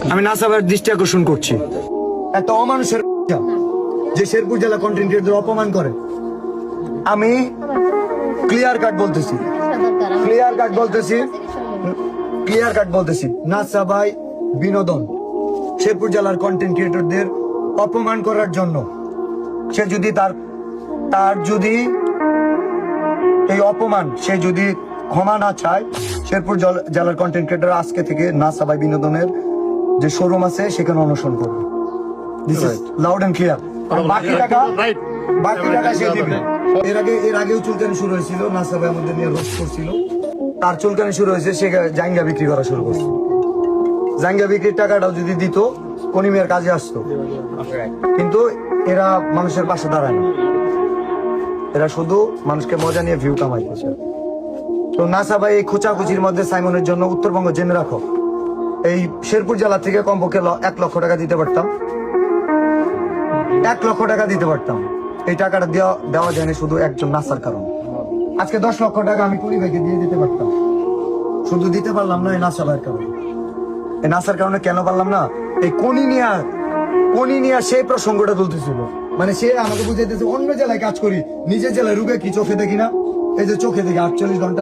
আমি নাসাবার দৃষ্টি আকর্ষণ করছি, একটা অমানুষের যে শেরপুর জেলা কন্টেন্ট ক্রিয়েটরদের অপমান করে। আমি ক্লিয়ার কাট বলতেছি নাসা ভাই বিনোদন শেরপুর জেলার কন্টেন্ট ক্রিয়েটরদের অপমান করার জন্য, সে যদি তার যদি এই অপমান সে যদি ক্ষমা না চায়, শেরপুর জেলার কন্টেন্ট ক্রিয়েটর আজকে থেকে নাসা ভাই বিনোদনের যে শোরুম আছে সেখানে অনশন করবে। This is loud and clear. বাকি টাকা সে দিবে। এর আগেও চুলকানি শুরু হয়েছিল, নাসা ভাই আমাদের নিয়ে রোস্ট করছিল, তার চুলকানি শুরু হয়েছে, সে জাইঙ্গা বিক্রি করা শুরু করছে। জাইঙ্গা বিক্রির টাকাটাও যদি দিত কনিমের কাজে আসতো, কিন্তু এরা মানুষের পাশে দাঁড়ায় না, এরা শুধু মানুষকে মজা নিয়ে ভিউ কামাইতেছে। তো নাসা ভাই এই খোঁচাখুচির মধ্যে সাইমনের জন্য উত্তরবঙ্গ জেনে রাখো, এই শেরপুর জেলা থেকে কমপক্ষে 1 লক্ষ টাকা দিতে পারতাম, 1 লক্ষ টাকা দিতে পারতাম। এই টাকাটা দেওয়া যায়নি শুধু একজন নাসার কারণ। আজকে 10 লক্ষ টাকা আমি কুড়ি ভাইকে দিয়ে দিতে পারতাম, শুধু দিতে পারলাম না এই নাসা ভাইয়ের কারণে। এই নাসার কারণে কেন পারলাম না? এই কনি নিয়ে সেই প্রসঙ্গটা তুলতেছিল, মানে সে আমাকে বুঝাইতেছে অন্য জেলায় কাজ করি, নিজের জেলায় রুগে কি চোখে দেখি না? এই যে চোখে দেখি 48 ঘন্টা